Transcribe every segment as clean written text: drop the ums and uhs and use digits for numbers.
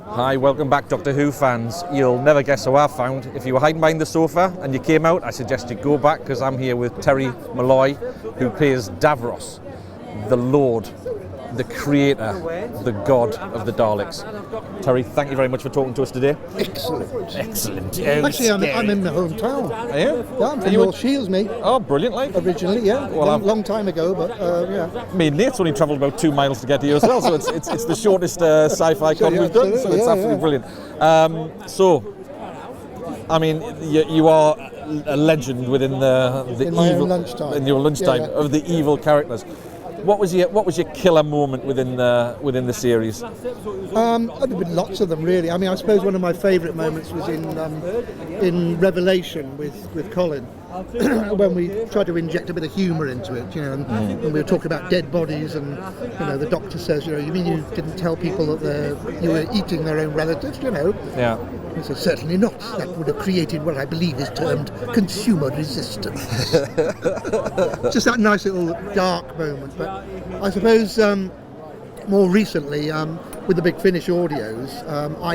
Hi, welcome back, Doctor Who fans. You'll never guess who I found. If you were hiding behind the sofa and you came out, I suggest you go back, because I'm here with Terry Malloy, who plays Davros, the Lord, the creator, the god of the Daleks. Terry, thank you very much for talking to us today. Excellent. Excellent. Actually, I'm in my hometown. Are you? Yeah, I'm from North Shields, mate. Oh, brilliant, like. Originally, yeah. Well, long time ago, but yeah. Me and Nate's only travelled about 2 miles to get here as well, so it's the shortest sci-fi con we've done, so it's absolutely brilliant. So, I mean, you are a legend within the in my evil own lunchtime. in your lunchtime of the evil characters. What was your killer moment within the series? There've been lots of them, really. I mean, I suppose one of my favourite moments was in Revelation with Colin, when we tried to inject a bit of humour into it, and we were talking about dead bodies, and the doctor says, you mean you didn't tell people that you were eating their own relatives, Yeah. He said, certainly not. That would have created what I believe is termed consumer resistance. Just that nice little dark moment. But I suppose more recently, with the Big Finish audios,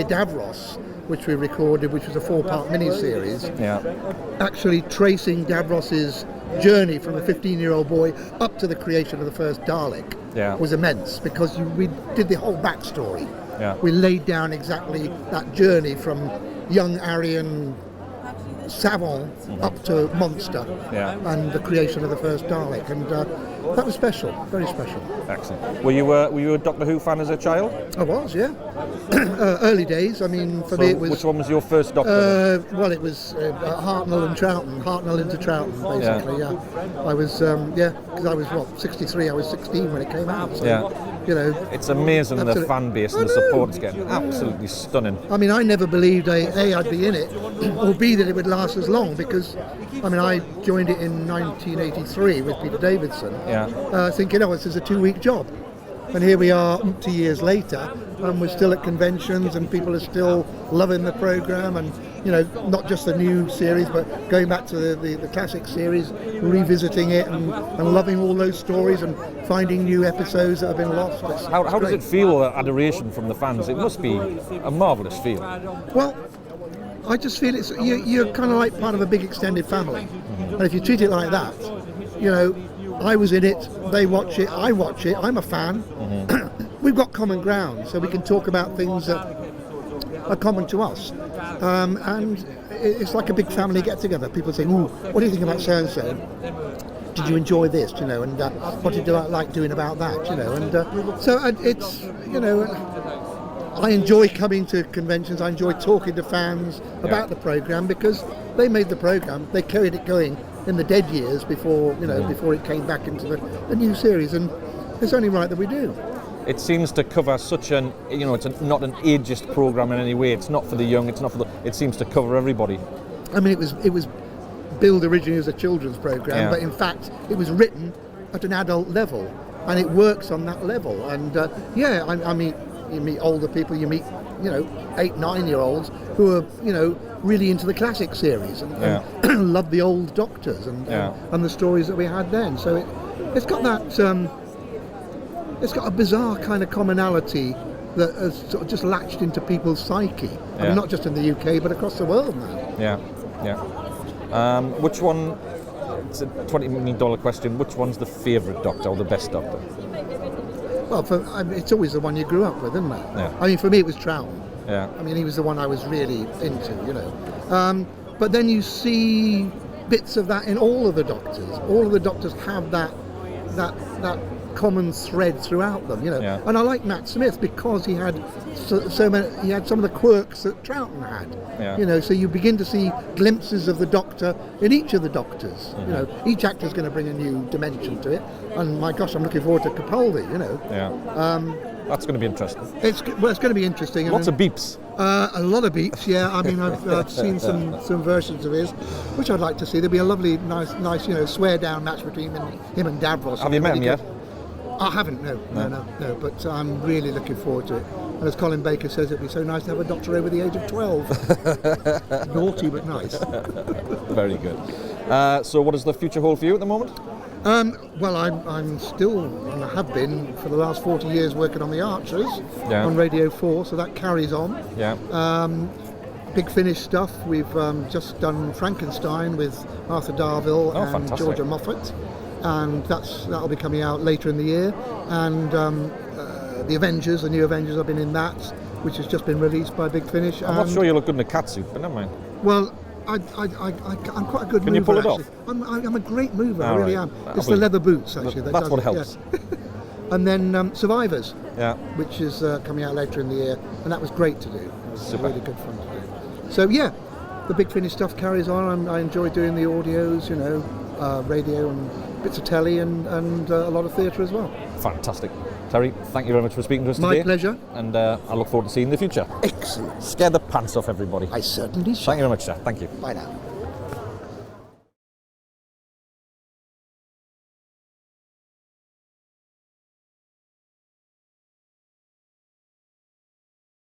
Davros, which we recorded, which was a 4-part mini-series, actually tracing Davros's journey from a 15-year-old boy up to the creation of the first Dalek was immense, because we did the whole backstory. Yeah. We laid down exactly that journey from young Aryan savant up to monster, and the creation of the first Dalek, and that was special, very special. Excellent. Were you a Doctor Who fan as a child? I was, yeah. Early days. I mean, for me it was. Which one was your first Doctor? Well, it was Hartnell and Troughton. Hartnell into Troughton, basically. Yeah. I was, because I was 63. I was 16 when it came out. So, it's amazing the fan base and the support it's getting. Absolutely stunning. I mean, I never believed A, I'd be in it, or B, that it would last as long, because I mean, I joined it in 1983 with Peter Davidson, thinking, this is a 2-week job. And here we are 2 years later, and we're still at conventions, and people are still loving the programme, and not just the new series, but going back to the classic series, revisiting it, and loving all those stories, and finding new episodes that have been lost. How does it feel, adoration from the fans? It must be a marvellous feeling. Well, I just feel you're kind of like part of a big extended family, and if you treat it like that, I was in it, they watch it, I watch it, I'm a fan. We've got common ground, so we can talk about things that are common to us. And it's like a big family get-together. People saying, "Ooh, what do you think about so-and-so? Did you enjoy this?" And what did you like doing about that? And so it's, I enjoy coming to conventions. I enjoy talking to fans about the programme, because they made the programme, they carried it going in the dead years before before it came back into the new series, and it's only right that we do. It seems to cover such an, it's not an ageist programme in any way. It's not for the young. It's not for the. It seems to cover everybody. I mean, it was billed originally as a children's programme, but in fact it was written at an adult level, and it works on that level. And I mean, you meet older people, you meet 8-9-year-olds who are really into the classic series and love the old Doctors and the stories that we had then. So it's got that. It's got a bizarre kind of commonality that has sort of just latched into people's psyche. I mean, not just in the UK, but across the world now. Which one? It's a $20 million question. Which one's the favourite Doctor or the best Doctor? Well, it's always the one you grew up with, isn't it? Yeah. I mean, for me, it was Troughton. Yeah. I mean, he was the one I was really into, But then you see bits of that in all of the Doctors. All of the Doctors have that common thread throughout them, And I like Matt Smith because he had so many. He had some of the quirks that Troughton had. So you begin to see glimpses of the Doctor in each of the Doctors. Each actor's going to bring a new dimension to it. And my gosh, I'm looking forward to Capaldi. That's going to be interesting. It's going to be interesting. Lots of beeps. A lot of beeps, yeah. I mean, I've seen some versions of his, which I'd like to see. There'll be a lovely, nice, swear down match between him and Davros. Have you met him yet? I haven't, no. But I'm really looking forward to it. And as Colin Baker says, it'd be so nice to have a Doctor over the age of 12. Naughty but nice. Very good. So what does the future hold for you at the moment? Well, I'm still, and I have been for the last 40 years, working on the Archers on Radio 4, so that carries on. Yeah. Big Finish stuff. We've just done Frankenstein with Arthur Darvill and fantastic. Georgia Moffat, and that'll be coming out later in the year. And the Avengers, the new Avengers, I've been in that, which has just been released by Big Finish. I'm not sure you look good in a catsuit, but never mind. Well, I'm quite a good mover. Can you pull it actually. off? I'm a great mover, I All really right. am. It's the leather boots, actually. that That's does what it, helps. yeah. And then Survivors, Yeah. which is coming out later in the year, and that was great to do. It was Super. really good fun to do. So yeah, the Big Finish stuff carries on. I enjoy doing the audios, radio and bits of telly and a lot of theatre as well. Fantastic. Terry, thank you very much for speaking to us today. My pleasure. And I look forward to seeing you in the future. Excellent. Scare the pants off everybody. I certainly shall. Thank you very much, sir. Thank you. Bye now.